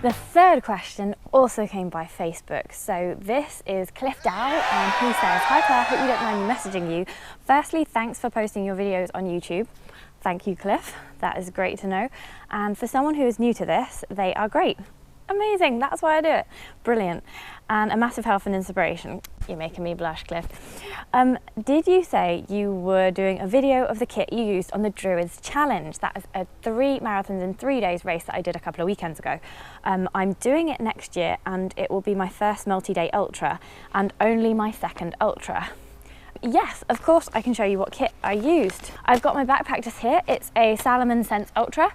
The third question also came by Facebook. So this is Cliff Dow, and he says, "Hi Claire, hope you don't mind me messaging you. Firstly, thanks for posting your videos on YouTube." Thank you, Cliff. That is great to know. And for someone who is new to this, they are great. Amazing, that's why I do it. Brilliant. And a massive help and inspiration. You're making me blush, Cliff. Did you say you were doing a video of the kit you used on the Druids Challenge? That is a 3 marathons in 3 days race that I did a couple of weekends ago. I'm doing it next year, and it will be my first multi-day ultra and only my second ultra. Yes, of course, I can show you what kit I used. I've got my backpack just here. It's a Salomon Sense Ultra.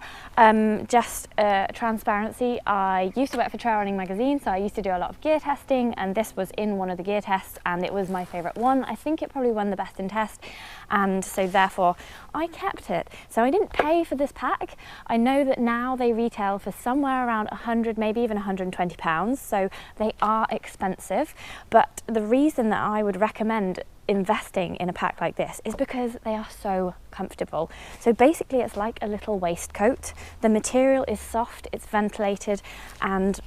Just transparency, I used to work for Trail Running magazine, so I used to do a lot of gear testing, and this was in one of the gear tests, and it was my favourite one. I think it probably won the best in test, and so therefore I kept it. So I didn't pay for this pack. I know that now they retail for somewhere around 100, maybe even 120 pounds, so they are expensive. But the reason that I would recommend investing in a pack like this is because they are so comfortable. So basically it's like a little waistcoat. The material is soft, it's ventilated, and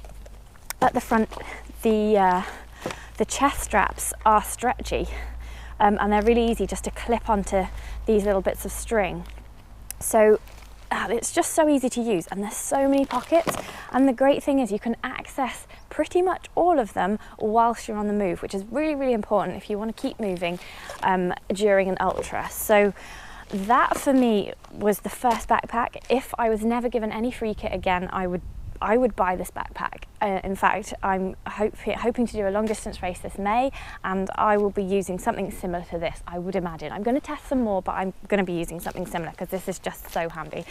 at the front the chest straps are stretchy, and they're really easy just to clip onto these little bits of string. So it's just so easy to use, and there's so many pockets, and the great thing is you can access pretty much all of them whilst you're on the move, which is really, really important if you want to keep moving during an ultra. So that for me was the first backpack. If I was never given any free kit again, I would buy this backpack. In fact, I'm hoping to do a long distance race this May, and I will be using something similar to this, I would imagine. I'm going to test some more, but I'm going to be using something similar because this is just so handy.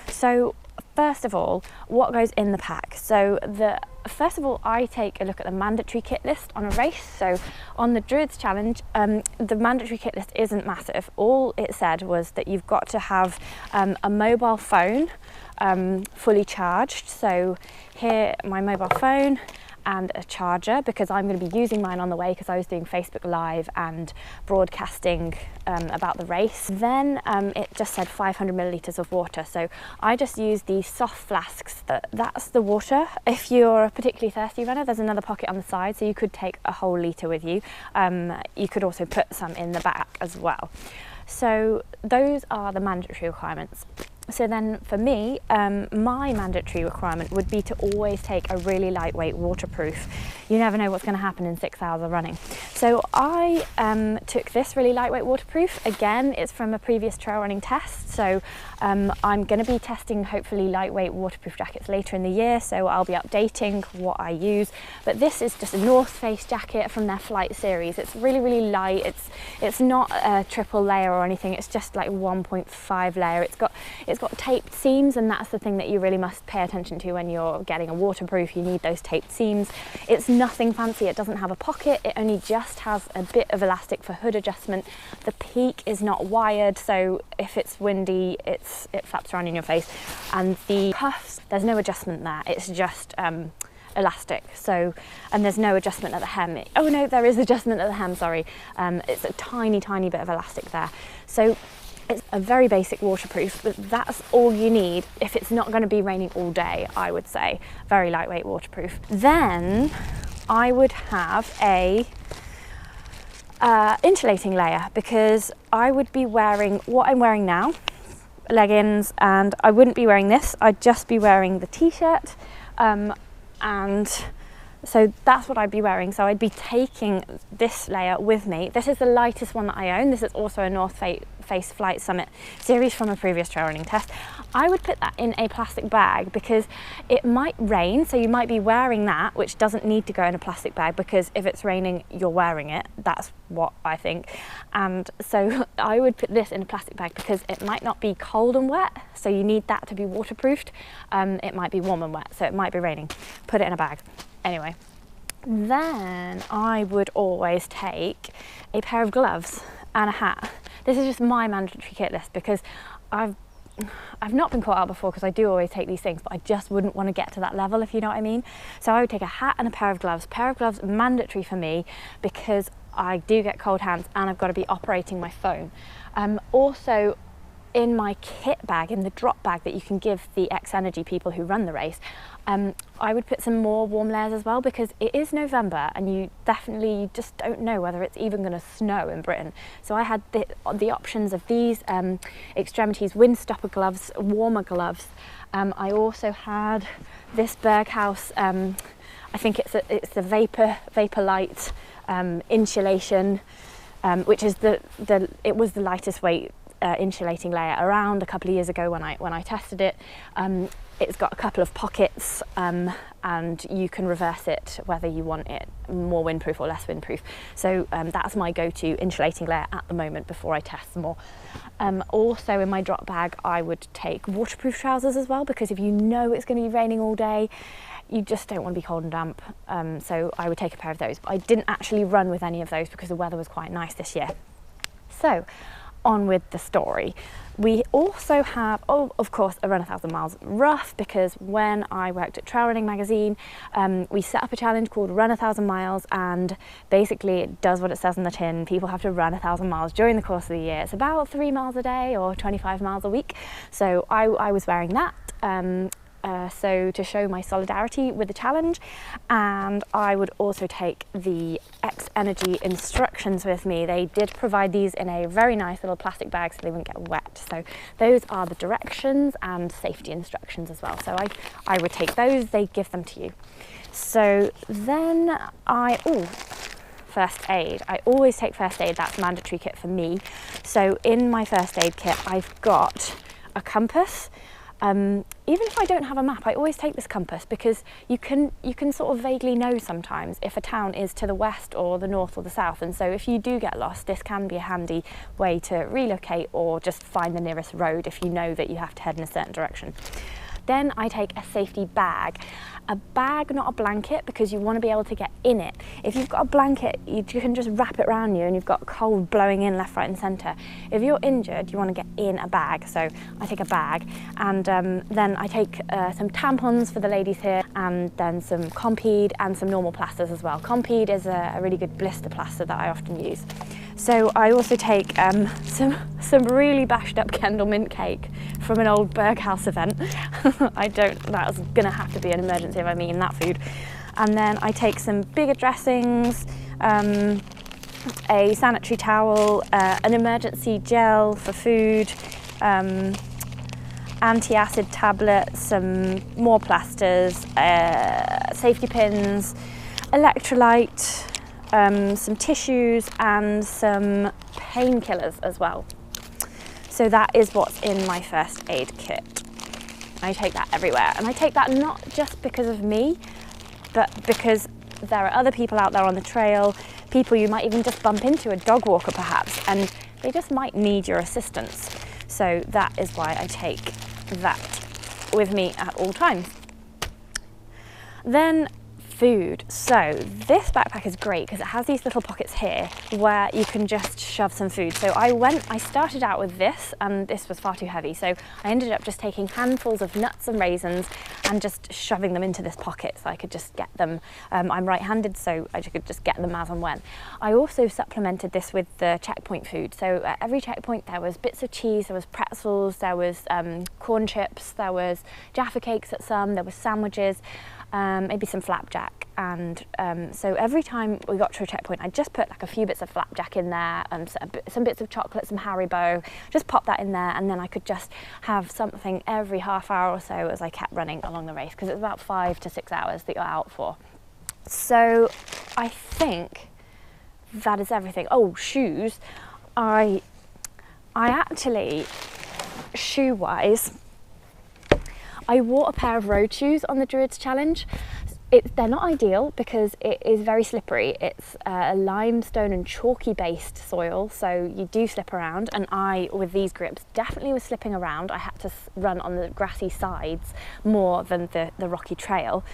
So first of all, what goes in the pack? So first of all, I take a look at the mandatory kit list on a race. So on the Druids Challenge, the mandatory kit list isn't massive. All it said was that you've got to have a mobile phone fully charged. So here, my mobile phone and a charger, because I'm going to be using mine on the way because I was doing Facebook Live and broadcasting about the race. Then it just said 500 millilitres of water, so I just used these soft flasks. That's the water. If you're a particularly thirsty runner, there's another pocket on the side, so you could take a whole litre with you. You could also put some in the back as well. So those are the mandatory requirements. So then for me, my mandatory requirement would be to always take a really lightweight waterproof. You never know what's going to happen in 6 hours of running. So I took this really lightweight waterproof. Again, it's from a previous trail running test. So I'm going to be testing hopefully lightweight waterproof jackets later in the year. So I'll be updating what I use. But this is just a North Face jacket from their Flight series. It's really, really light. It's not a triple layer or anything. It's just like 1.5 layer. It's got taped seams, and that's the thing that you really must pay attention to when you're getting a waterproof. You need those taped seams. It's nothing fancy. It doesn't have a pocket. It only just has a bit of elastic for hood adjustment. The peak is not wired, so if it's windy, it flaps around in your face. And the cuffs, there's no adjustment there. It's just elastic. So, and there's no adjustment at the hem. Oh no, there is adjustment at the hem, sorry. It's a tiny, tiny bit of elastic there. So it's a very basic waterproof, but that's all you need if it's not going to be raining all day, I would say. Very lightweight waterproof. Then I would have a insulating layer, because I would be wearing what I'm wearing now, leggings, and I wouldn't be wearing this. I'd just be wearing the t-shirt, and so that's what I'd be wearing. So I'd be taking this layer with me. This is the lightest one that I own. This is also a North Face Flight Summit series from a previous trail running test. I would put that in a plastic bag because it might rain, so you might be wearing that, which doesn't need to go in a plastic bag, because if it's raining, you're wearing it. That's what I think. And so I would put this in a plastic bag because it might not be cold and wet, so you need that to be waterproofed. It might be warm and wet, so it might be raining. Put it in a bag. Anyway, then I would always take a pair of gloves and a hat. This is just my mandatory kit list because I've not been caught out before, because I do always take these things, but I just wouldn't want to get to that level, if you know what I mean. So I would take a hat and a pair of gloves. Pair of gloves mandatory for me because I do get cold hands and I've got to be operating my phone. Also, in my kit bag, in the drop bag that you can give the X Energy people who run the race, I would put some more warm layers as well, because it is November and you just don't know whether it's even going to snow in Britain. So I had the options of these extremities windstopper gloves, warmer gloves. I also had this Berghaus, I think it's the vapor light insulation, which is it was the lightest weight insulating layer around a couple of years ago when I tested it. It's got a couple of pockets, and you can reverse it whether you want it more windproof or less windproof. So that's my go-to insulating layer at the moment before I test some more. Also in my drop bag, I would take waterproof trousers as well, because if you know it's going to be raining all day, you just don't want to be cold and damp. So I would take a pair of those. But I didn't actually run with any of those because the weather was quite nice this year. So on with the story. We also have, of course, a Run 1,000 Miles rough, because when I worked at Trail Running magazine, we set up a challenge called Run 1,000 Miles, and basically it does what it says on the tin. People have to run 1,000 miles during the course of the year. It's about 3 miles a day or 25 miles a week. So I was wearing that. So to show my solidarity with the challenge, and I would also take the X Energy instructions with me. They did provide these in a very nice little plastic bag so they wouldn't get wet. So those are the directions and safety instructions as well. So I would take those, they give them to you. So then first aid. I always take first aid, that's mandatory kit for me. So in my first aid kit, I've got a compass. Even if I don't have a map, I always take this compass, because you can sort of vaguely know sometimes if a town is to the west or the north or the south, and so if you do get lost, this can be a handy way to relocate or just find the nearest road if you know that you have to head in a certain direction. Then I take a safety bag. A bag, not a blanket, because you want to be able to get in it. If you've got a blanket, you can just wrap it around you and you've got cold blowing in left, right and centre. If you're injured, you want to get in a bag. So I take a bag, and then I take some tampons for the ladies here, and then some Compeed and some normal plasters as well. Compeed is a really good blister plaster that I often use. So I also take some really bashed up Kendal mint cake from an old Berghaus event. That was gonna have to be an emergency if I'm eating that food. And then I take some bigger dressings, a sanitary towel, an emergency gel for food, anti-acid tablets, some more plasters, safety pins, electrolyte, some tissues and some painkillers as well. So that is what's in my first aid kit. I take that everywhere, and I take that not just because of me, but because there are other people out there on the trail, people you might even just bump into, a dog walker perhaps, and they just might need your assistance. So that is why I take that with me at all times. Then food. So this backpack is great because it has these little pockets here where you can just shove some food. So I started out with this, and this was far too heavy, so I ended up just taking handfuls of nuts and raisins and just shoving them into this pocket so I could just get them. I'm right-handed, so I could just get them as and when. I also supplemented this with the checkpoint food. So at every checkpoint there was bits of cheese, there was pretzels, there was corn chips, there was Jaffa cakes at some, there was sandwiches, maybe some flapjack, and so every time we got to a checkpoint I just put like a few bits of flapjack in there, some bits of chocolate, some Haribo, just pop that in there, and then I could just have something every half hour or so as I kept running along the race, because it's about 5 to 6 hours that you're out for. So I think that is everything. Oh, shoes. I actually, shoe-wise, I wore a pair of road shoes on the Druids Challenge. They're not ideal because it is very slippery. It's a limestone and chalky based soil, so you do slip around, and I, with these grips, definitely was slipping around. I had to run on the grassy sides more than the rocky trail.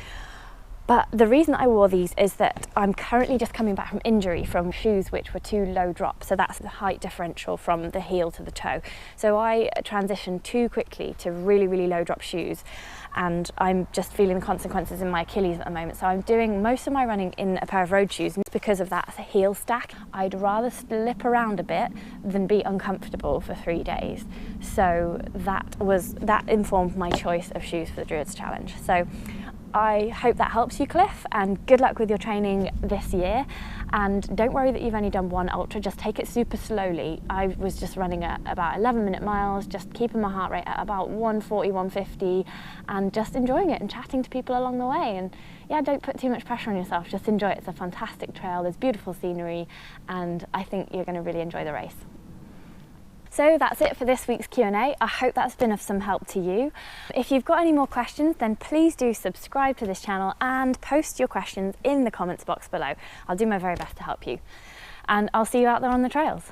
But the reason I wore these is that I'm currently just coming back from injury from shoes which were too low drop. So that's the height differential from the heel to the toe. So I transitioned too quickly to really, really low drop shoes. And I'm just feeling the consequences in my Achilles at the moment. So I'm doing most of my running in a pair of road shoes, and because of that heel stack, I'd rather slip around a bit than be uncomfortable for 3 days. So that informed my choice of shoes for the Druids Challenge. So I hope that helps you, Cliff, and good luck with your training this year. And don't worry that you've only done one ultra, just take it super slowly. I was just running at about 11-minute miles, just keeping my heart rate at about 140, 150, and just enjoying it and chatting to people along the way. And yeah, don't put too much pressure on yourself, just enjoy it. It's a fantastic trail, there's beautiful scenery, and I think you're going to really enjoy the race. So that's it for this week's Q&A. I hope that's been of some help to you. If you've got any more questions, then please do subscribe to this channel and post your questions in the comments box below. I'll do my very best to help you. And I'll see you out there on the trails.